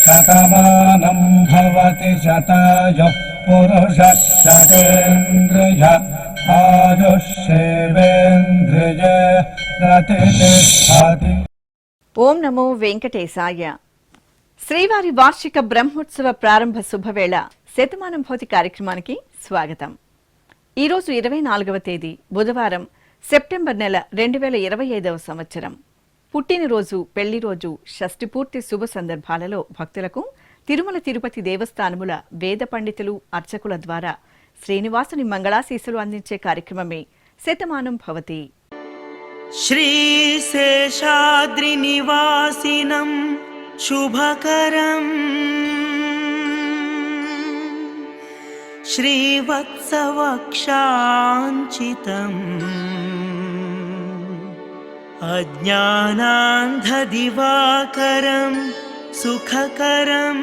శతమానం భవతి శతాయుః పురుషः శతేంద్రియ ఆయుష్యేవేంద్రియ ప్రతిష్ఠతి. ఓం నమో వెంకటేశాయ. శ్రీవారి వార్షిక బ్రహ్మోత్సవ ప్రారంభ శుభవేళ శతమానం భవతి కార్యక్రమానికి స్వాగతం. ఈరోజు 24వ తేదీ బుధవారం, సెప్టెంబర్ నెల 2025వ సంవత్సరం. పుట్టినరోజు, పెళ్లిరోజు, షష్ఠి పూర్తి శుభ సందర్భాలలో భక్తులకు తిరుమల తిరుపతి దేవస్థానముల వేద పండితులు, అర్చకుల ద్వారా శ్రీనివాసుని మంగళాశీస్సులు అందించే కార్యక్రమమే శతమానం భవతి. శ్రీశేషాద్రి నివాసినం శుభకరం శ్రీవత్సవక్షాంచితం అజ్ఞానాంధదివాకరం సుఖకరం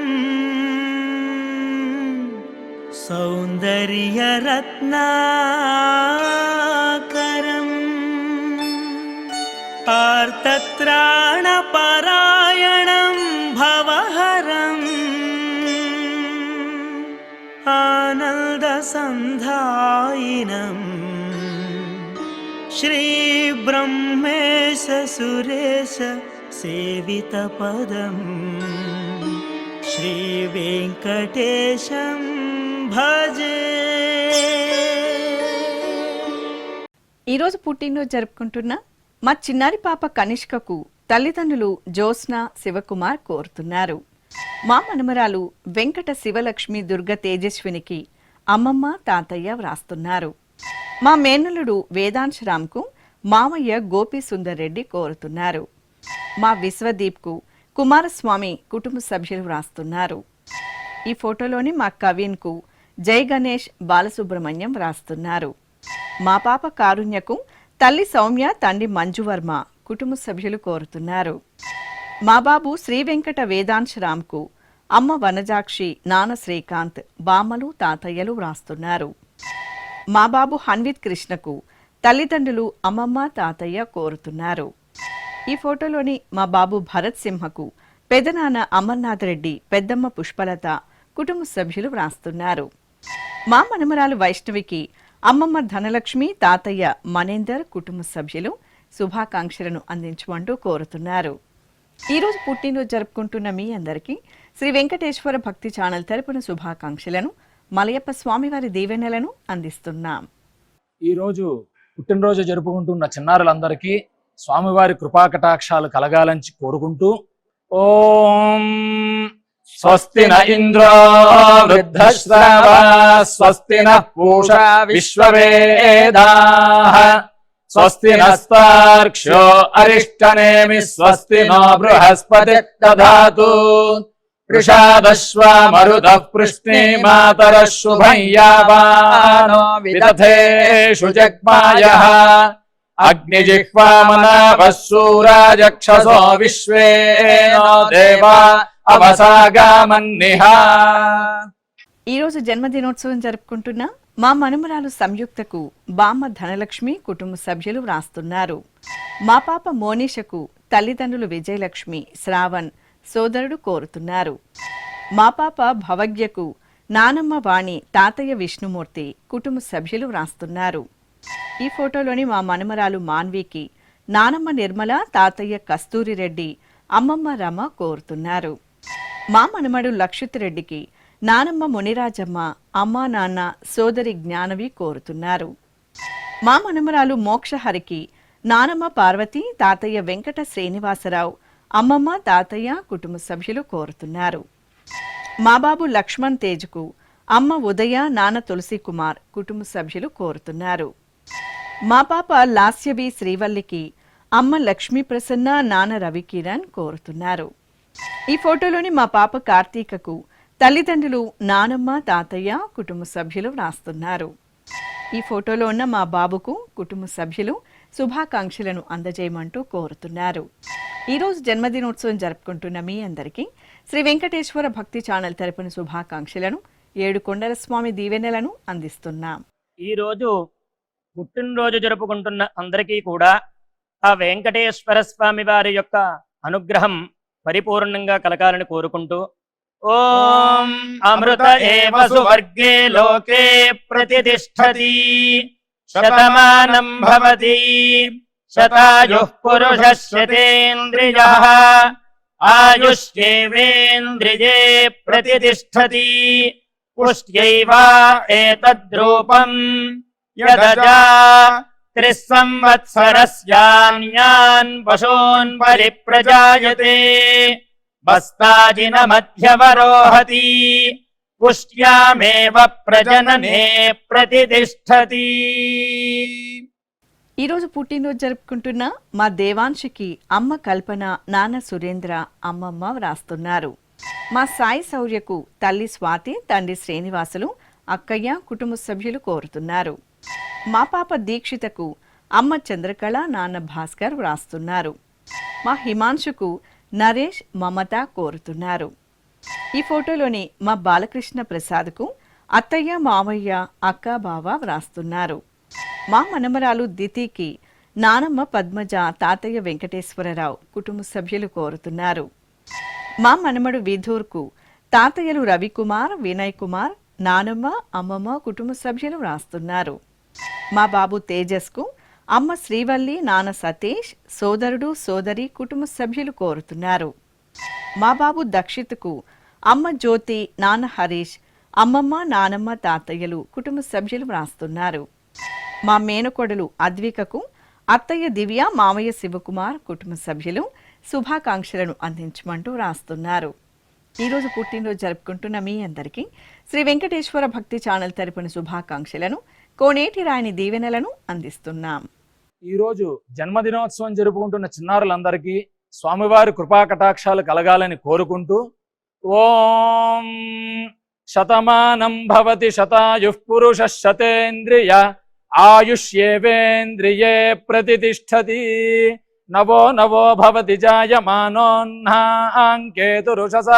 సౌందర్యరత్నాకరం ఆర్తత్రాణపరాయణం భవహరం ఆనందసంధాయినం శ్రీబ్రహ్మేశ సురేశ సేవితపదం శ్రీవేంకటేశం భజే. ఈరోజు పుట్టినరోజు జరుపుకుంటున్న మా చిన్నారి పాప కనిష్కకు తల్లిదండ్రులు జ్యోత్స్న, శివకుమార్ కోరుతున్నారు. మా మనమరాలు వెంకట శివలక్ష్మి దుర్గ తేజస్వినికి అమ్మమ్మ, తాతయ్య వ్రాస్తున్నారు. మా మేనల్లుడు వేదాంశరామ్కు మామయ్య గోపీ సుందర్ రెడ్డి కోరుతున్నారు. మా విశ్వదీప్కు కుమారస్వామి కుటుంబ సభ్యులు వ్రాస్తున్నారు. ఈ ఫోటోలోని మా కవిన్కు జై గణేష్ బాలసుబ్రహ్మణ్యం వ్రాస్తున్నారు. మా పాప కారుణ్యకు తల్లి సౌమ్య, తండ్రి మంజువర్మ కుటుంబ సభ్యులు కోరుతున్నారు. మా బాబు శ్రీ వెంకట వేదాంశరామ్కు అమ్మ వనజాక్షి, నాన్న శ్రీకాంత్, బామ్మలు, తాతయ్యలు వ్రాస్తున్నారు. మా బాబు హన్విత్ కృష్ణకు తల్లిదండ్రులు అమ్మమ్మ, తాతయ్య కోరుతున్నారు. ఈ ఫోటోలోని మా బాబు భరత్ సింహకు పెదనాన్న అమర్నాథ్ రెడ్డి, పెద్దమ్మ పుష్పలత కుటుంబ సభ్యులు వ్రాస్తున్నారు. మా మనమరాలు వైష్ణవికి అమ్మమ్మ ధనలక్ష్మి, తాతయ్య మనేందర్ కుటుంబ సభ్యులు శుభాకాంక్షలను అందించమంటూ కోరుతున్నారు. ఈరోజు పుట్టినరోజు జరుపుకుంటున్న మీ అందరికీ శ్రీ వెంకటేశ్వర భక్తి ఛానల్ తరపున శుభాకాంక్షలను, మలయప్ప స్వామివారి దీవెనలను అందిస్తున్నాం. ఈరోజు పుట్టినరోజు జరుపుకుంటున్న చిన్నారులందరికీ స్వామివారి కృపాకటాక్షాలు కలగాలని కోరుకుంటూ ఓం స్వస్తి న ఇంద్రో వృద్ధశ్రవా స్వస్తి న పూషా విశ్వవేదాః స్వస్తి నస్తార్క్ష్యో అరిష్టనేమి స్వస్తి నో బృహస్పతి దధాతు వృషాదశ్వా మరుతః పృష్ణే మాతరః శుభం యావానో విదథేషు జగ్మాయః అగ్నిజిహ్వామనాభः శూరాజక్షసో విశ్వేనో దేవా అవసాగామన్నిహ. ఈరోజు జన్మదినోత్సవం జరుపుకుంటున్న మా మనుమరాలు సంయుక్తకు బామ్మ ధనలక్ష్మి కుటుంబ సభ్యులు వ్రాస్తున్నారు. మా పాప మోనిషకు తల్లిదండ్రులు విజయలక్ష్మి, శ్రావణ్ సోదరుడు కోరుతున్నారు. మా పాప భవజ్ఞకు నానమ్మ వాణి, తాతయ్య విష్ణుమూర్తి కుటుంబ సభ్యులు వ్రాస్తున్నారు. ఈ ఫోటోలోని మా మనమరాలు మాన్వికి నానమ్మ నిర్మల, తాతయ్య కస్తూరి రెడ్డి, అమ్మమ్మ రమ కోరుతున్నారు. మా మనమడు లక్షిత్ రెడ్డికి నానమ్మ మునిరాజమ్మ, అమ్మా నాన్న సోదరి జ్ఞానవి కోరుతున్నారు. మా మనమరాలు మోక్షహరికి నానమ్మ పార్వతి, తాతయ్య వెంకట శ్రీనివాసరావు, అమ్మమ్మ, తాతయ్య కుటుంబ సభ్యులు కోరుతున్నారు. మా బాబు లక్ష్మణ్ తేజ్కు అమ్మ ఉదయ, నాన్న తులసి కుమార్ కుటుంబ సభ్యులు కోరుతున్నారు. మా పాప లాస్యవి శ్రీవల్లికి అమ్మ లక్ష్మీ ప్రసన్న, నాన్న రవికిరణ్ కోరుతున్నారు. ఈ ఫోటోలోని మా పాప కార్తీకకు తల్లిదండ్రులు నానమ్మ, తాతయ్య కుటుంబ సభ్యులు వ్రాస్తున్నారు. ఈ ఫోటోలో ఉన్న మా బాబుకు కుటుంబ సభ్యులు శుభాకాంక్షలను అందజేయమంటూ కోరుతున్నారు. ఈరోజు జన్మదినోత్సవం జరుపుకుంటున్న మీ అందరికీ శ్రీ వెంకటేశ్వర భక్తి ఛానల్ తరపున శుభాకాంక్షలను, 7 కొండల స్వామి దీవెనలను అందిస్తున్నాం. ఈరోజు పుట్టినరోజు జరుపుకుంటున్న అందరికీ కూడా ఆ వెంకటేశ్వర స్వామి వారి యొక్క అనుగ్రహం పరిపూర్ణంగా కలగాలని కోరుకుంటూ ఓం అమృత ఏవ సువర్గే లోకే ప్రతిష్టతి శతమానం భవతి శతాయుః పురుషः శతేంద్రియః ఆయుష్యేవేంద్రియే ప్రతిష్టతి పుష్ట్యైవ ఏతద్రూపం యదజా 3 సంవత్సరస్యాన్యాన్ పశూన్ పరిప్రజాయతే బస్తాజిన మధ్యవరోహతి పుష్ట్యామేవ ప్రజననే ప్రతిష్టతి. ఈరోజు పుట్టినరోజు జరుపుకుంటున్న మా దేవాంశికి అమ్మ కల్పన, నాన్న సురేంద్ర, అమ్మమ్మ వ్రాస్తున్నారు. మా సాయి శౌర్యకు తల్లి స్వాతి, తండ్రి శ్రీనివాసులు, అక్కయ్య, కుటుంబ సభ్యులు కోరుతున్నారు. మా పాప దీక్షితకు అమ్మ చంద్రకళ, నాన్న భాస్కర్ వ్రాస్తున్నారు. మా హిమాంశుకు నరేష్, మమత కోరుతున్నారు. ఈ ఫోటోలోని మా బాలకృష్ణ ప్రసాద్కు అత్తయ్య, మామయ్య, అక్క, బావ వ్రాస్తున్నారు. మా మనమరాలు దితికి నానమ్మ పద్మజ, తాతయ్య వెంకటేశ్వరరావు, కుటుంబ సభ్యులు కోరుతున్నారు. మా మనమడు విధూర్కు తాతయ్యలు రవికుమార్, వినయ్ కుమార్, నానమ్మ, అమ్మమ్మ, కుటుంబ సభ్యులు వ్రాస్తున్నారు. మా బాబు తేజస్కు అమ్మ శ్రీవల్లి, నాన్న సతీష్, సోదరుడు, సోదరి, కుటుంబ సభ్యులు కోరుతున్నారు. మా బాబు దక్షిత్కు అమ్మ జ్యోతి, నాన్న హరీష్, అమ్మమ్మ, నానమ్మ, తాతయ్యలు, కుటుంబ సభ్యులు వ్రాస్తున్నారు. మా మేనకోడలు అద్వికకు అత్తయ్య దివ్య, మామయ్య శివకుమార్, కుటుంబ సభ్యులు శుభాకాంక్షలను అందించమంటూ రాస్తున్నారు. ఈరోజు పుట్టినరోజు జరుపుకుంటున్న మీ అందరికీ శ్రీ వెంకటేశ్వర భక్తి ఛానల్ తరపున శుభాకాంక్షలను, కోనేటి రాయని దీవెనలను అందిస్తున్నాం. ఈరోజు జన్మదినోత్సవం జరుపుకుంటున్న చిన్నారులందరికీ స్వామివారి కృపా కటాక్షాలు కలగాలని కోరుకుంటూ ఓం శతమానం భవతి శతాయుః పురుషः శతేంద్రియ ఆయుష్యేవేంద్రియే ప్రతిష్టతి నవో నవో భవతి జాయమానోన్హాంకేతురుషస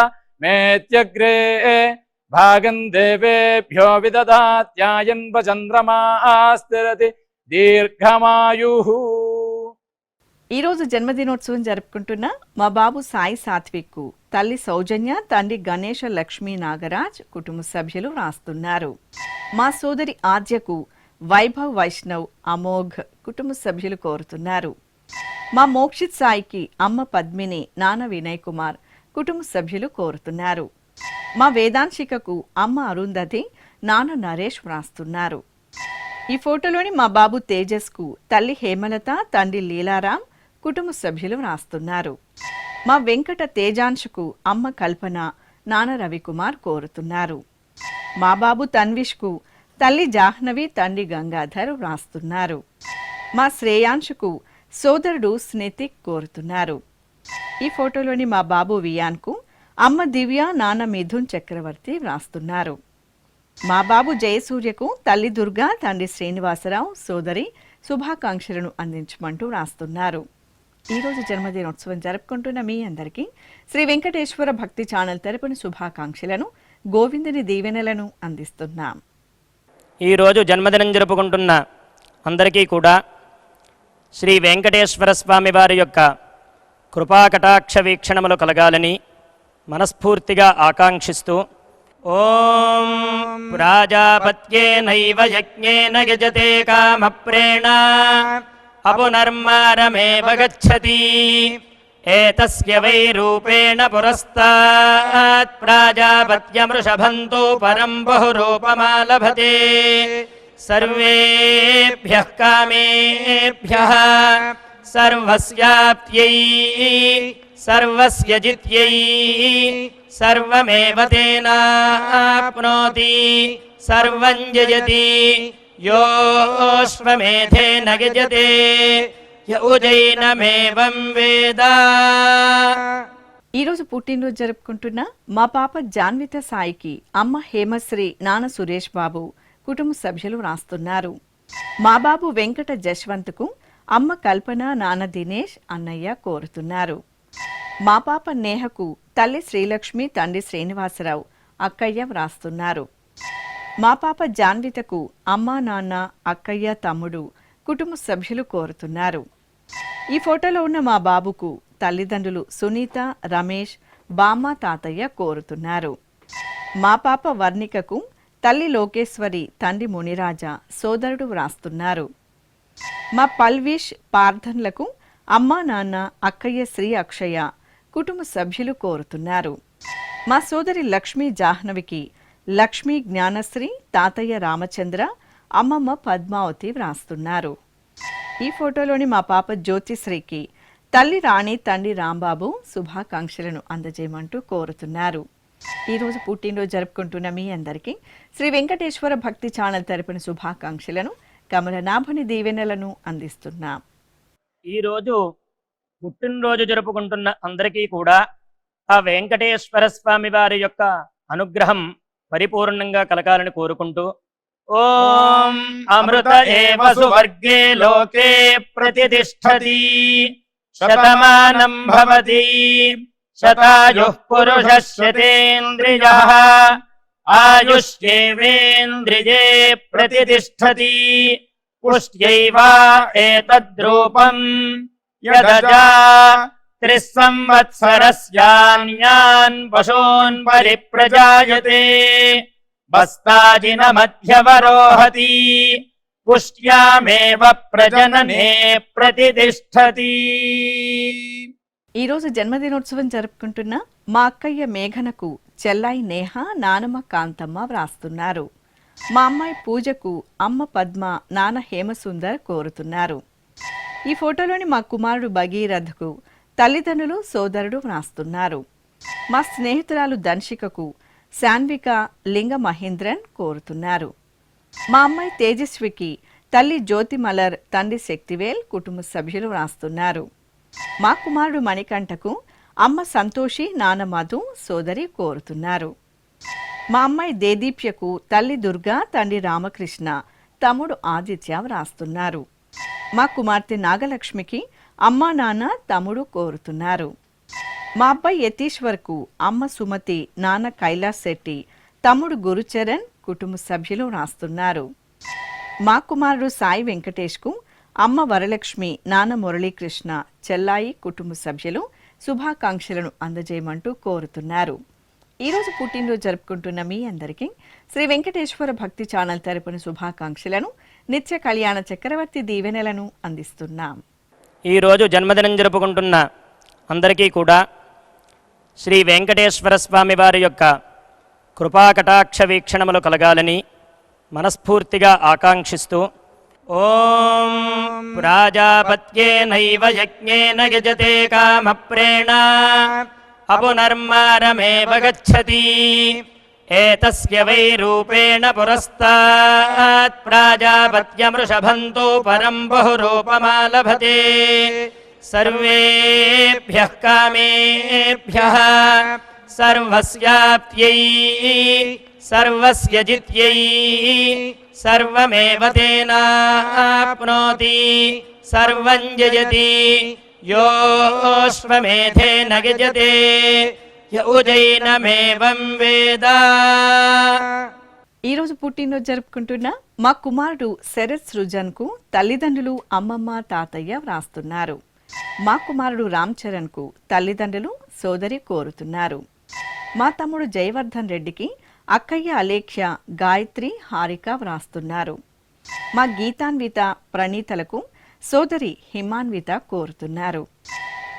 మేత్యగ్రే భాగం దేవేభ్యో విదదాత్యాయన్వ చంద్రమాస్థిరతి దీర్ఘమాయుః. ఈరోజు జన్మదినోత్సవం జరుపుకుంటున్న మా బాబు సాయి సాత్విక్కు తల్లి సౌజన్య, తండ్రి గణేష, లక్ష్మీ నాగరాజ్, కుటుంబ సభ్యులు రాస్తున్నారు. మా సోదరి ఆద్యకు వైభవ్, వైష్ణవ్, అమోఘ్, కుటుంబ సభ్యులు కోరుతున్నారు. మా మోక్షిత్ సాయికి అమ్మ పద్మిని, నాన్న వినయ్ కుమార్, కుటుంబ సభ్యులు కోరుతున్నారు. మా వేదాంశికకు అమ్మ అరుంధతి, నాన్న నరేష్ వ్రాస్తున్నారు. ఈ ఫోటోలోని మా బాబు తేజస్కు తల్లి హేమలత, తండ్రి లీలారాం, కుటుంబ సభ్యులు వ్రాస్తున్నారు. మా వెంకట తేజాంశుకు అమ్మ కల్పన, నాన్న రవికుమార్ కోరుతున్నారు. మా బాబు తన్విష్కు తల్లి జాహ్నవి, తండ్రి గంగాధర్ వ్రాస్తున్నారు. మా శ్రేయాంశుకు సోదరుడు స్నితిక్ కోరుతున్నారు. ఈ ఫోటోలోని మా బాబు వియాన్కు అమ్మ దివ్య, నాన్న మిథున్ చక్రవర్తి వ్రాస్తున్నారు. మా బాబు జయసూర్యకు తల్లి దుర్గా, తండ్రి శ్రీనివాసరావు, సోదరి శుభాకాంక్షలను అందించమంటూ రాస్తున్నారు. ఈరోజు జన్మదినోత్సవం జరుపుకుంటున్న మీ అందరికీ శ్రీ వెంకటేశ్వర భక్తి ఛానల్ తరపున శుభాకాంక్షలను, గోవిందుని దీవెనలను అందిస్తున్నాం. ఈరోజు జన్మదినం జరుపుకుంటున్న అందరికీ కూడా శ్రీ వెంకటేశ్వర స్వామి వారి యొక్క కృపాకటాక్ష వీక్షణములు కలగాలని మనస్ఫూర్తిగా ఆకాంక్షిస్తూ ఓం ప్రాజాపత్యేనైవ యజ్ఞేన యజతే కామప్రేణ అపునర్మారమేవ గచ్చతి ఏతస్య వై రూపేణ పురస్తాత్ ప్రాజాపత్యమృషభంతో పరం బహురూపమాలభతే సర్వేభ్యః కామేభ్యః సర్వస్యాప్త్యై సర్వస్య జిత్యై సర్వమేవ తేనాప్నోతి సర్వం జయతి యోశ్వమేధేన గజతే యౌజైనమేవం వేద. ఈరోజు పుట్టినరోజు జరుపుకుంటున్న మా పాప జాన్విత సాయికి అమ్మ హేమశ్రీ, నాన్న సురేష్ బాబు, కుటుంబ సభ్యులు వ్రాస్తున్నారు. మా బాబు వెంకట జశ్వంత్కు అమ్మ కల్పన, నాన్న దినేష్, అన్నయ్య కోరుతున్నారు. మా పాప నేహకు తల్లి శ్రీలక్ష్మి, తండ్రి శ్రీనివాసరావు, అక్కయ్య వ్రాస్తున్నారు. మా పాప జాన్వితకు అమ్మా నాన్న అక్కయ్య తమ్ముడు కుటుంబ సభ్యులు కోరుతున్నారు. ఈ ఫోటోలో ఉన్న మా బాబుకు తల్లిదండ్రులు సునీత రమేష్ బామ్మ తాతయ్య కోరుతున్నారు. మా పాప వర్ణికకు తల్లి లోకేశ్వరి తండ్రి మునిరాజ సోదరుడు వ్రాస్తున్నారు. మా పల్విష్ పార్థన్లకు అమ్మా నాన్న అక్కయ్య శ్రీ అక్షయ కుటుంబ సభ్యులు కోరుతున్నారు. మా సోదరి లక్ష్మీ జాహ్నవికి లక్ష్మీ జ్ఞానశ్రీ తాతయ్య రామచంద్ర అమ్మమ్మ పద్మావతి వ్రాస్తున్నారు. ఈ ఫోటోలోని మా పాప జ్యోతిశ్రీకి తల్లి రాణి తండ్రి రాంబాబు శుభాకాంక్షలను అందజేయమంటూ కోరుతున్నారు. ఈరోజు పుట్టినరోజు జరుపుకుంటున్న మీ అందరికీ శ్రీ వెంకటేశ్వర భక్తి ఛానల్ తరపున శుభాకాంక్షలను కమలనాభుని దీవెనలను అందిస్తున్నాం. ఈరోజు పుట్టినరోజు జరుపుకుంటున్న అందరికీ కూడా ఆ వెంకటేశ్వర స్వామి వారి యొక్క అనుగ్రహం పరిపూర్ణంగా కలగాలని కోరుకుంటూ ఓం అమృత ఏవ సువర్గే లోకే ప్రతిష్ఠతి శతమానం భవతి శతాయుః పురుషः శతేంద్రియః ఆయుష్యేవేంద్రియే ప్రతిష్ఠతి పుష్ట్యైవ ఏతద్రూపం యదజా త్రిస్సంవత్సరస్యాన్యాన్ పశూన్ పరిప్రజాయతే బస్తాజిన మధ్యవరోహతి పుష్ట్యామేవ ప్రజననే ప్రతిష్ఠతి. ఈరోజు జన్మదినోత్సవం జరుపుకుంటున్న మా అక్కయ్య మేఘనకు చెల్లాయి నేహ నానమ్మ కాంతమ్మ వ్రాస్తున్నారు. మా అమ్మాయి పూజకు అమ్మ పద్మ నాన్న హేమసుందర్ కోరుతున్నారు. ఈ ఫోటోలోని మా కుమారుడు భగీరథకు తల్లిదండ్రులు సోదరుడు వ్రాస్తున్నారు. మా స్నేహితురాలు దంశికకు శాన్విక లింగ మహేంద్రన్ కోరుతున్నారు. మా అమ్మాయి తేజస్వికి తల్లి జ్యోతి మలర్ తండ్రి శక్తివేల్ కుటుంబ సభ్యులు వ్రాస్తున్నారు. మా కుమారుడు మణికంఠకు అమ్మ సంతోషి నాన్న మధు సోదరి కోరుతున్నారు. మా అమ్మాయి దేదీప్యకు తల్లి దుర్గా తండ్రి రామకృష్ణ తమ్ముడు ఆదిత్య వ్రాస్తున్నారు. మా కుమార్తె నాగలక్ష్మికి అమ్మా నాన్న తమ్ముడు కోరుతున్నారు. మా అబ్బాయి యతీశ్వర్కు అమ్మ సుమతి నాన్న కైలాస్ శెట్టి తమ్ముడు గురుచరణ్ కుటుంబ సభ్యులు వ్రాస్తున్నారు. మా కుమారుడు సాయి వెంకటేష్కు అమ్మ వరలక్ష్మి నాన్న మురళీకృష్ణ చెల్లాయి కుటుంబ సభ్యులు శుభాకాంక్షలను అందజేయమంటూ కోరుతున్నారు. ఈరోజు పుట్టినరోజు జరుపుకుంటున్న మీ అందరికీ శ్రీ వెంకటేశ్వర భక్తి ఛానల్ తరపున శుభాకాంక్షలను నిత్య కళ్యాణ చక్రవర్తి దీవెనలను అందిస్తున్నాం. ఈరోజు జన్మదినం జరుపుకుంటున్న అందరికీ కూడా శ్రీ వెంకటేశ్వర స్వామి వారి యొక్క కృపాకటాక్ష వీక్షణములు కలగాలని మనస్ఫూర్తిగా ఆకాంక్షిస్తూ ఓం ప్రాజాపత్యేనైవ యజ్ఞేన యజతే కామప్రేణ అపునర్మారమేవ గచ్చతి ఏతస్య వై రూపేణ పురస్తాత్ ప్రాజాపత్యమృషభంతో పరం బహురూపమాలభతే సర్వేభ్యః కామేభ్యః సర్వస్యాప్త్యై సర్వస్య జిత్యై సర్వమేవ తేనాప్నోతి సర్వం జయతి యోऽశ్వమేధేన గజతే య ఉజైనమేవం వేద. ఈరోజు పుట్టినరోజు జరుపుకుంటున్న మా కుమారుడు శరత్ సృజన్కు తల్లిదండ్రులు అమ్మమ్మ తాతయ్య వ్రాస్తున్నారు. మా కుమారుడు రామ్ చరణ్కు తల్లిదండ్రులు సోదరి కోరుతున్నారు. మా తమ్ముడు జయవర్ధన్ రెడ్డికి అక్కయ్య అలేఖ్య గాయత్రి హారిక వ్రాస్తున్నారు. మా గీతాన్విత ప్రణీతలకు సోదరి హిమాన్విత కోరుతున్నారు.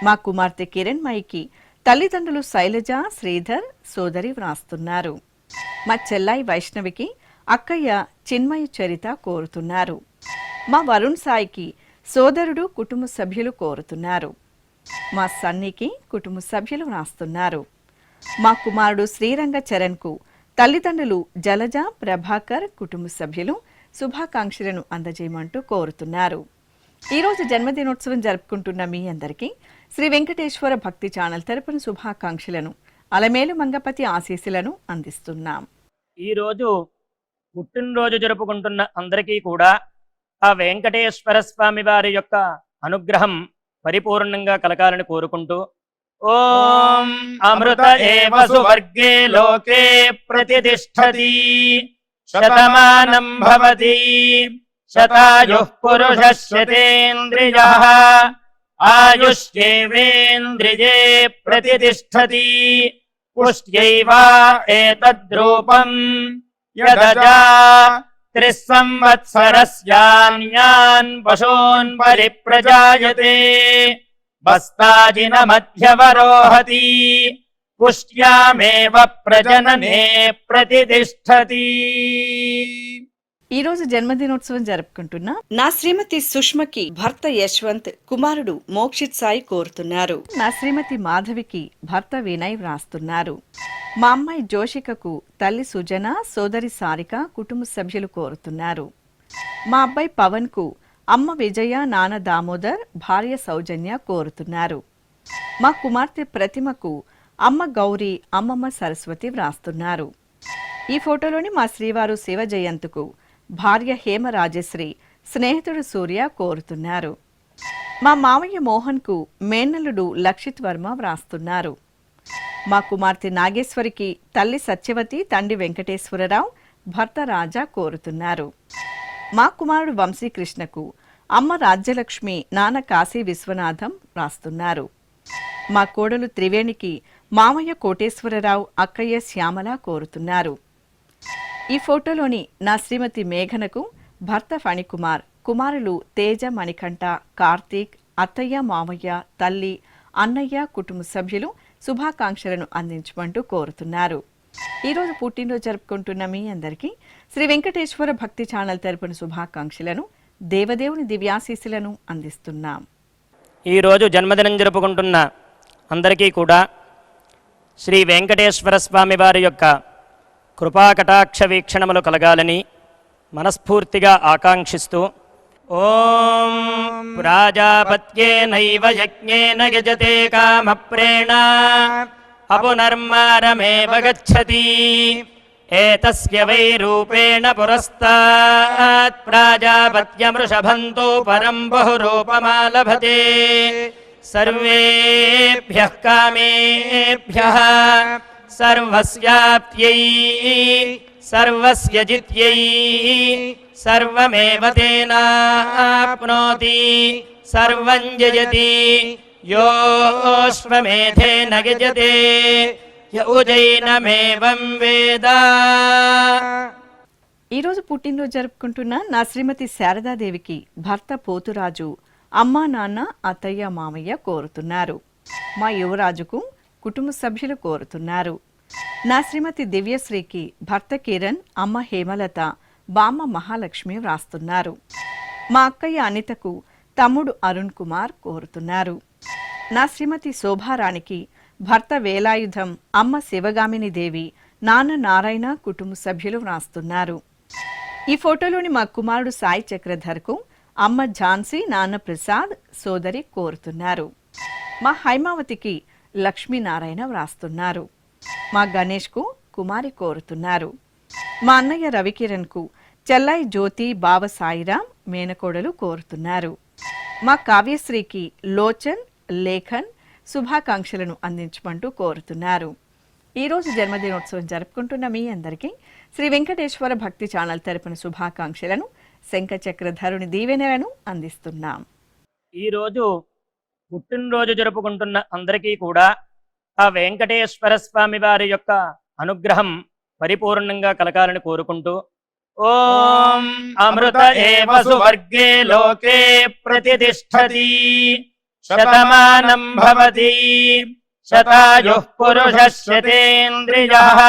మా కుమార్తె కిరణ్మయికి తల్లిదండ్రులు శైలజ శ్రీధర్ సోదరి వ్రాస్తున్నారు. మా చెల్లాయి వైష్ణవికి అక్కయ్య చిన్మయి చరిత కోరుతున్నారు. మా వరుణ్ సాయికి సోదరుడు కుటుంబ సభ్యులు కోరుతున్నారు. మా సన్నికి కుటుంబ సభ్యులు వ్రాస్తున్నారు. మా కుమారుడు శ్రీరంగ చరణ్కు తల్లిదండ్రులు జలజ ప్రభాకర్ కుటుంబ సభ్యులు శుభాకాంక్షలను అందజేయమంటూ కోరుతున్నారు. ఈరోజు జన్మదినోత్సవం జరుపుకుంటున్న మీ అందరికీ శ్రీ వెంకటేశ్వర భక్తి ఛానల్ తరపున శుభాకాంక్షలను అలమేలు మంగపతి ఆశీస్సులను అందిస్తున్నాం. ఈరోజు పుట్టినరోజు జరుపుకుంటున్న అందరికీ కూడా ఆ వెంకటేశ్వర స్వామి వారి యొక్క అనుగ్రహం పరిపూర్ణంగా కలగాలని కోరుకుంటూ ఓం అమృత ఏవ సువర్గే లోకే ప్రతిష్ఠతి శతమానం భవతి శతాయుః పురుషः శతేంద్రియः ఆయుష్యేవేంద్రియే ప్రతిష్టతి పుష్ట్యైవా ఏతద్రూపం యదజా 3 సంవత్సరస్యాన్యాన్ పశూన్ పరిప్రజాయతే బస్తాజిన మధ్యవరోహతి పుష్ట్యామేవ ప్రజననే ప్రతిష్టతి. ఈ రోజు జన్మదినోత్సవం జరుపుకుంటున్న నా శ్రీమతి సుష్మకి భర్త యశ్వంత్, కుమారుడు మోక్షిత్ సాయి కోరుతున్నారు. నా శ్రీమతి మాధవికి భర్త వినయ్ వ్రాస్తున్నారు. మా అమ్మాయి జోషికకు తల్లి సుజన, సోదరి సారిక, కుటుంబ సభ్యులు కోరుతున్నారు. మా అబ్బాయి పవన్ కు అమ్మ విజయ, నాన్న దామోదర్, భార్య సౌజన్య కోరుతున్నారు. మా కుమార్తె ప్రతిమకు అమ్మ గౌరీ, అమ్మమ్మ సరస్వతి వ్రాస్తున్నారు. ఈ ఫోటోలోని మా శ్రీవారు శివ జయంతుకు భార్య హేమ రాజశ్రీ, స్నేహితుడు సూర్య కోరుతున్నారు. మా మామయ్య మోహన్కు మేనల్లుడు లక్షిత్ వర్మ వ్రాస్తున్నారు. మా కుమార్తె నాగేశ్వరికి తల్లి సత్యవతి, తండ్రి వెంకటేశ్వరరావు, భర్త రాజా కోరుతున్నారు. మా కుమారుడు వంశీకృష్ణకు అమ్మ రాజ్యలక్ష్మి, నాన్న కాశీ విశ్వనాథం వ్రాస్తున్నారు. మా కోడలు త్రివేణికి మామయ్య కోటేశ్వరరావు, అక్కయ్య శ్యామల కోరుతున్నారు. ఈ ఫోటోలోని నా శ్రీమతి మేఘనకు భర్త ఫణికుమార్, కుమారులు తేజ, మణికంఠ, కార్తీక్, అత్తయ్య, మామయ్య, తల్లి, అన్నయ్య, కుటుంబ సభ్యులు శుభాకాంక్షలను అందించమంటూ కోరుతున్నారు. ఈరోజు పుట్టినరోజు జరుపుకుంటున్న మీ అందరికీ శ్రీ వెంకటేశ్వర భక్తి ఛానల్ తరపున శుభాకాంక్షలను, దేవదేవుని దివ్యాశీస్సులను అందిస్తున్నాం. ఈరోజు జన్మదినం జరుపుకుంటున్న అందరికీ కూడా శ్రీ వెంకటేశ్వర స్వామి వారి యొక్క కృపాకటాక్ష వీక్షణములు కలగాలని మనస్ఫూర్తిగా ఆకాంక్షిస్తూ ఓం ప్రాజాపత్యేనైవ యజ్ఞేన యజతే కామప్రేణ అపునర్మారమేవ గచ్చతి ఏతస్య వై రూపేణ పురస్తాత్ ప్రాజాపత్యమృషభంతో పరం బహురూపమాలభతే సర్వేభ్యః కామేభ్యః సర్వస్యాప్త్యై సర్వస్య జిత్యై సర్వమేవ తేనాప్నోతి సర్వం జయతి యోऽశ్వమేధేన యజతే య ఉజైనమేవం వేద. ఈరోజు పుట్టినరోజు జరుపుకుంటున్న నా శ్రీమతి శారదాదేవికి భర్త పోతురాజు, అమ్మా నాన్న, అత్తయ్య, మామయ్య కోరుతున్నారు. మా యువరాజుకు కుటుంబ సభ్యులు కోరుతున్నారు. నా శ్రీమతి దివ్యశ్రీకి భర్త కిరణ్, అమ్మ హేమలత, బామ్మ మహాలక్ష్మి వ్రాస్తున్నారు. మా అక్కయ్య అనితకు తమ్ముడు అరుణ్ కుమార్ కోరుతున్నారు. నా శ్రీమతి శోభారాణికి భర్త వేలాయుధం, అమ్మ శివగామిని దేవి, నాన్న నారాయణ, కుటుంబ సభ్యులు వ్రాస్తున్నారు. ఈ ఫోటోలోని మా కుమారుడు సాయి చక్రధర్కు అమ్మ ఝాన్సీ, నాన్న ప్రసాద్, సోదరి కోరుతున్నారు. మా హైమావతికి లక్ష్మీనారాయణ వ్రాస్తున్నారు. మా గణేష్కు కుమారి కోరుతున్నారు. మా అన్నయ్య రవికిరణ్కు చెల్లాయి జ్యోతి, బావ సాయిరాం, మేనకోడలు కోరుతున్నారు. మా కావ్యశ్రీకి లోచన్, లేఖన్ శుభాకాంక్షలను అందించమంటూ కోరుతున్నారు. ఈరోజు జన్మదినోత్సవం జరుపుకుంటున్న మీ అందరికీ శ్రీ వెంకటేశ్వర భక్తి ఛానల్ తరపున శుభాకాంక్షలను, శంఖచక్రధరుని దీవెనలను అందిస్తున్నాం. ఈరోజు పుట్టినరోజు జరుపుకుంటున్న అందరికీ కూడా ఆ వెంకటేశ్వర స్వామి వారి యొక్క అనుగ్రహం పరిపూర్ణంగా కలగాలని కోరుకుంటూ ఓం అమృత ఏవ సువర్గే లోకే ప్రతిష్టతి శతమానం భవతి శతాయుః పురుషः శతేంద్రియः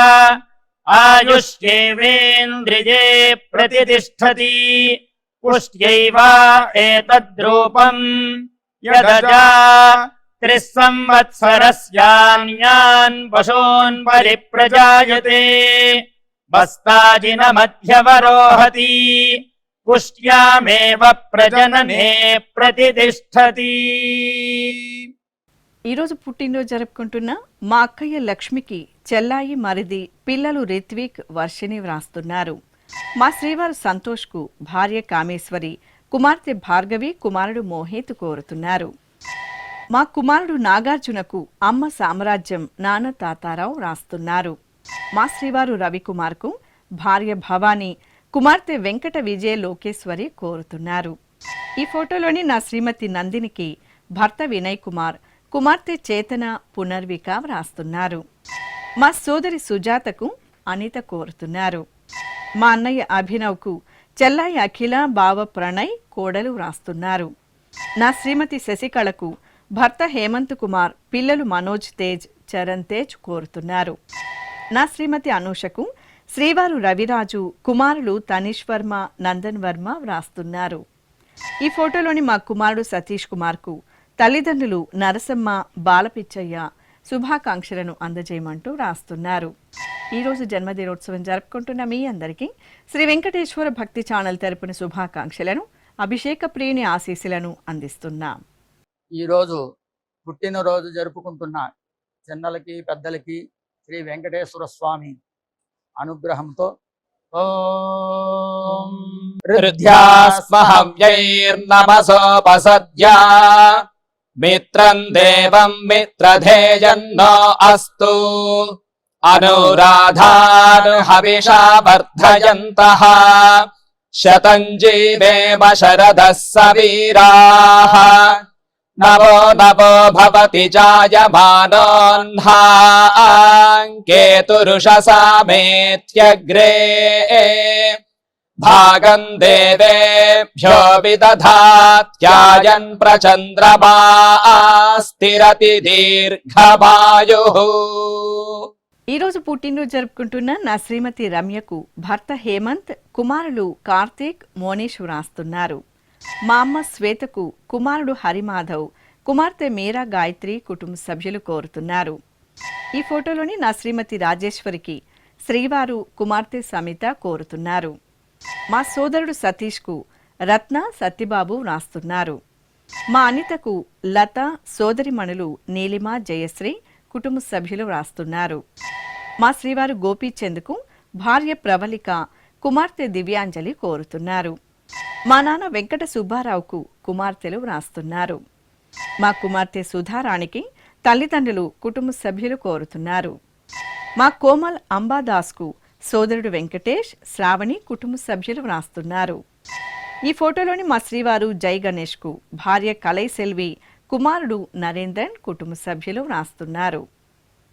ఆయుష్యేవేంద్రియే ప్రతిష్టతి పుష్ట్యైవా ఏతద్రూపం యదజా 3 సంవత్సరస్యాన్యాన్ పశూన్ పరిప్రజాయతే బస్తాజిన మధ్యవరోహతి పుష్ట్యామేవ ప్రజననే ప్రతిష్టతి. ఈరోజు పుట్టినరోజు జరుపుకుంటున్న మా అక్కయ్య లక్ష్మికి చెల్లాయి మరిది పిల్లలు రిత్విక్, వర్షిణి వ్రాస్తున్నారు. మా శ్రీవారు సంతోష్కు భార్య కామేశ్వరి, కుమార్తె భార్గవి, కుమారుడు మోహిత్ కోరుతున్నారు. మా కుమారుడు నాగార్జునకు అమ్మ సామ్రాజ్యం, నాన్న తాతారావు రాస్తున్నారు. మా శ్రీవారు రవికుమార్కు భార్య భవానీ, కుమార్తె వెంకట విజయ లోకేశ్వరి కోరుతున్నారు. ఈ ఫోటోలోని నా శ్రీమతి నందినికి భర్త వినయ్ కుమార్, కుమార్తె చేతన పునర్విక వ్రాస్తున్నారు. మా సోదరి సుజాతకు అనిత కోరుతున్నారు. మా అన్నయ్య అభినవ్కు చెల్లాయి అఖిల, బావ ప్రణయ్, కోడలు వ్రాస్తున్నారు. నా శ్రీమతి శశికళకు భర్త హేమంత్ కుమార్, పిల్లలు మనోజ్ తేజ్, చరణ్ తేజ్ కోరుతున్నారు. నా శ్రీమతి అనూషకు శ్రీవారు రవిరాజు, కుమారులు తనీష్ వర్మ, నందన్ వర్మ వ్రాస్తున్నారు. ఈ ఫోటోలోని మా కుమారుడు సతీష్ కుమార్కు తల్లిదండ్రులు నరసమ్మ, బాలపిచ్చయ్య శుభాకాంక్షలను అందజేయమంటూ రాస్తున్నారు. ఈరోజు జన్మదినోత్సవం జరుపుకుంటున్న మీ అందరికీ శ్రీ వెంకటేశ్వర భక్తి ఛానల్ తరపున శుభాకాంక్షలను, అభిషేక ప్రియుని ఆశీస్సులను అందిస్తున్నాం. ఈరోజు పుట్టినరోజు జరుపుకుంటున్న చిన్నలకి పెద్దలకి శ్రీ వెంకటేశ్వర స్వామి అనుగ్రహంతో ఓం హృద్యాస్మహవ్యైర్నమసోపసద్యా మిత్రం దేవం మిత్రధేయన్నో అస్తు అనురాధాను హవిషా వర్ధయంతః శతం జీవేమ శరదః సవీరాః నవో నవో భవతి జాయమానోన్హాం కేతురుషసామేత్యగ్రే భాగం దేవేభ్యో విదధాత్యాయన్ ప్రచంద్రమా స్థిరతి దీర్ఘమాయుః. ఈరోజు పుట్టినరోజు జరుపుకుంటున్న నా శ్రీమతి రమ్యకు భర్త హేమంత్, కుమారులు కార్తీక్, మోనీష్ వ్రాస్తున్నారు. మా అమ్మ శ్వేతకు కుమారుడు హరిమాధవ్, కుమార్తె మీరా గాయత్రి కుటుంబ సభ్యులు కోరుతున్నారు. ఈ ఫోటోలోని నా శ్రీమతి రాజేశ్వరికి శ్రీవారు, కుమార్తె సమిత కోరుతున్నారు. మా సోదరుడు సతీష్కు రత్న, సత్యబాబు వ్రాస్తున్నారు. మా అనితకు లత, సోదరిమణులు నీలిమ, జయశ్రీ కుటుంబ సభ్యులు వ్రాస్తున్నారు. మా శ్రీవారు గోపీచంద్కు భార్య ప్రవళిక, కుమార్తె దివ్యాంజలి కోరుతున్నారు. మా నాన్న వెంకట సుబ్బారావుకు కుమార్తెలు వ్రాస్తున్నారు. మా కుమార్తె సుధారాణికి తల్లిదండ్రులు, కుటుంబ సభ్యులు కోరుతున్నారు. మా కోమల్ అంబాదాస్కు సోదరుడు వెంకటేష్, శ్రావణి కుటుంబ సభ్యులు వ్రాస్తున్నారు. ఈ ఫోటోలోని మా శ్రీవారు జై గణేష్కు భార్య కలై సెల్వి, కుమారుడు నరేంద్రన్ కుటుంబ సభ్యులు వ్రాస్తున్నారు.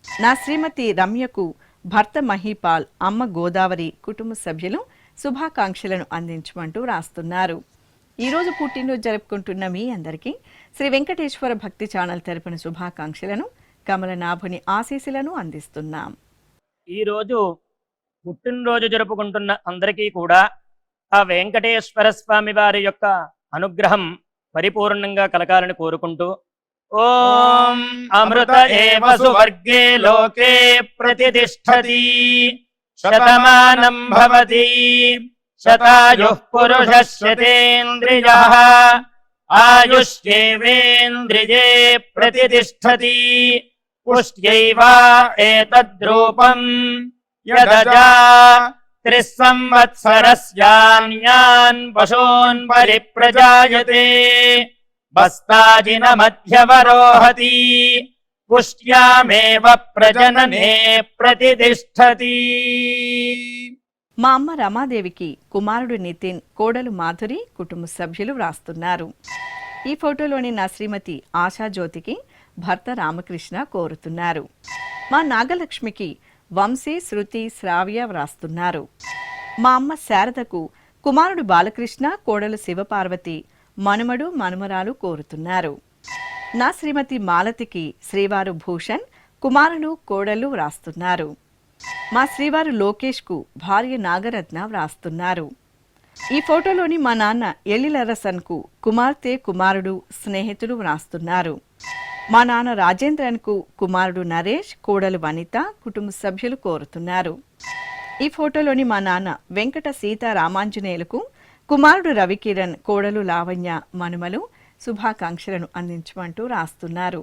నా శ్రీమతి రమ్యకు భర్త మహీపాల్, అమ్మ గోదావరి కుటుంబ సభ్యులు శుభాకాంక్షలను అందించమంటూ రాస్తున్నారు. ఈరోజు పుట్టినరోజు జరుపుకుంటున్న మీ అందరికీ శ్రీ వెంకటేశ్వర భక్తి ఛానల్ తరపున శుభాకాంక్షలను, కమలనాభుని ఆశీస్సులను అందిస్తున్నాం. ఈరోజు పుట్టినరోజు జరుపుకుంటున్న అందరికీ కూడా ఆ వెంకటేశ్వర స్వామి వారి యొక్క అనుగ్రహం పరిపూర్ణంగా కలగాలని కోరుకుంటూ ఓం అమృత ఏవ సువర్గే లోకే ప్రతిష్ఠతి శతమానం భవతి శతాయుః పురుషः శతేంద్రియః ఆయుష్యేవేంద్రియే ప్రతిష్ఠతి పుష్ట్యైవ ఏతద్రూపం యదజా త్రిస్సంవత్సరస్యాన్యాన్ పశూన్ పరిప్రజాయతే బస్తాజిన మధ్యవరోహతి పుష్ట్యామేవ ప్రజననే ప్రతిష్ఠతి. మా అమ్మ రమాదేవికి కుమారుడు నితిన్, కోడలు మాధురి కుటుంబ సభ్యులు వ్రాస్తున్నారు. ఈ ఫోటోలోని నా శ్రీమతి ఆశాజ్యోతికి భర్త రామకృష్ణ కోరుతున్నారు. మా నాగలక్ష్మికి వంశీ, శృతి, శ్రావ్య వ్రాస్తున్నారు. మా అమ్మ శారదకు కుమారుడు బాలకృష్ణ, కోడలు శివపార్వతి, మనుమడు, మనుమరాలు కోరుతున్నారు. నా శ్రీమతి మాలతికి శ్రీవారు భూషణ్, కుమారులు, కోడలు వ్రాస్తున్నారు. మా శ్రీవారు లోకేష్కు భార్య నాగరత్న వ్రాస్తున్నారు. ఈ ఫోటోలోని మా నాన్న ఎల్లిలరసన్కు కుమార్తె, కుమారుడు, స్నేహితులు వ్రాస్తున్నారు. మా నాన్న రాజేంద్రన్కు కుమారుడు నరేష్, కోడలు వనిత కుటుంబ సభ్యులు కోరుతున్నారు. ఈ ఫోటోలోని మా నాన్న వెంకట సీతారామాంజనేయులకు కుమారుడు రవికిరణ్, కోడలు లావణ్య, మనుమలు శుభాకాంక్షలను అందించమంటూ రాస్తున్నారు.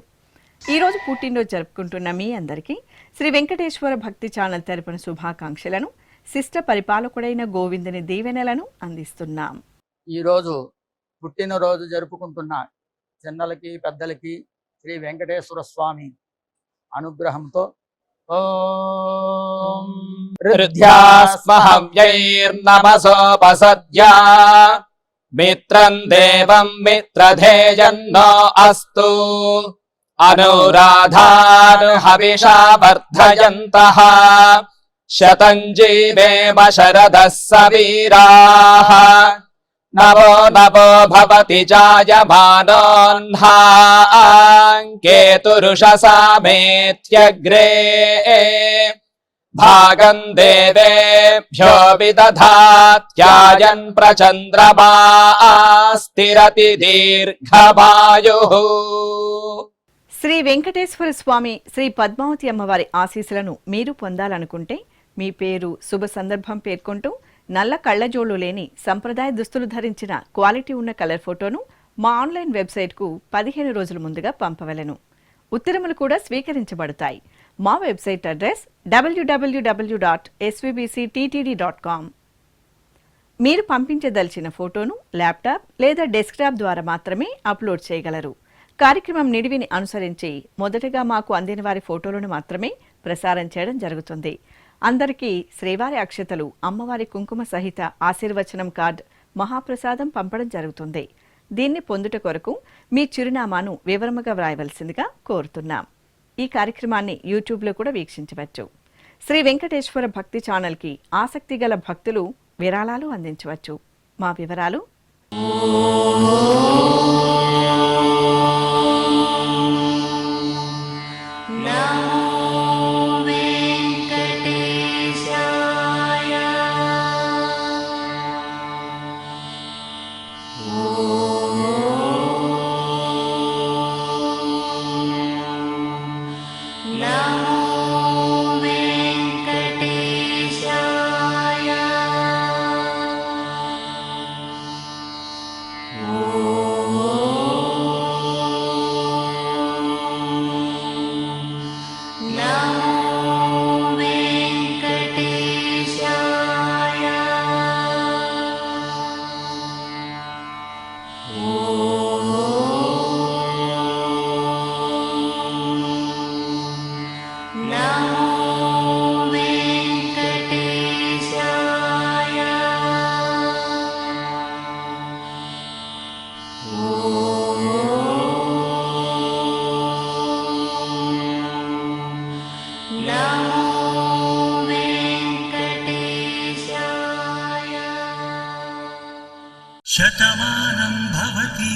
ఈరోజు పుట్టినరోజు జరుపుకుంటున్న మీ అందరికీ శ్రీ వెంకటేశ్వర భక్తి ఛానల్ తరపున శుభాకాంక్షలను, శిష్ట పరిపాలకుడైన గోవిందుని దీవెనలను అందిస్తున్నాం. ఈరోజు పుట్టినరోజు జరుపుకుంటున్న చిన్నలకి పెద్దలకి శ్రీ వెంకటేశ్వర స్వామి అనుగ్రహంతో ఓం हृद्यास्महव्यैर्नमसोपसद्या मित्रं देवं मित्रधेयन्नो अस्तु अनुराधानुहविषा वर्धयन्तः शतं जीवेम शरदः सवीराः नवो नवो भवति जायमानोऽह्नाङ्केतुरुषसामेत्यग्रे भागं देवेभ्यो विदधात्यायन् प्रचन्द्रमा स्थिरति दीर्घमायुः. శ్రీ వెంకటేశ్వర స్వామి శ్రీ పద్మావతి అమ్మవారి ఆశీస్సులను మీరు పొందాలనుకుంటే మీ పేరు శుభ సందర్భం పేర్కొంటూ నల్ల కళ్లజోళ్లు లేని సంప్రదాయ దుస్తులు ధరించిన క్వాలిటీ ఉన్న కలర్ ఫోటోను మా ఆన్లైన్ వెబ్సైట్కు 15 రోజుల ముందుగా పంపవలెను. ఉత్తరములు కూడా స్వీకరించబడతాయి. మా వెబ్సైట్ అడ్రస్ www.svbcttd.com. మీరు పంపించదలిచిన ఫోటోను ల్యాప్టాప్ లేదా డెస్క్టాప్ ద్వారా మాత్రమే అప్లోడ్ చేయగలరు. కార్యక్రమం నిడివిని అనుసరించి మొదటగా మాకు అందిన వారి ఫోటోలను మాత్రమే ప్రసారం చేయడం జరుగుతుంది. అందరికీ శ్రీవారి అక్షతలు, అమ్మవారి కుంకుమ సహిత ఆశీర్వచనం కార్డ్, మహాప్రసాదం పంపడం జరుగుతుంది. దీన్ని పొందుట కొరకు మీ చిరునామాను వివరముగా వ్రాయవలసిందిగా కోరుతున్నాం. ఈ కార్యక్రమాన్ని యూట్యూబ్లో కూడా వీక్షించవచ్చు. శ్రీ వెంకటేశ్వర భక్తి ఛానల్కి ఆసక్తి గల భక్తులు విరాళాలు అందించవచ్చు. మా వివరాలు: శతమానం భవతి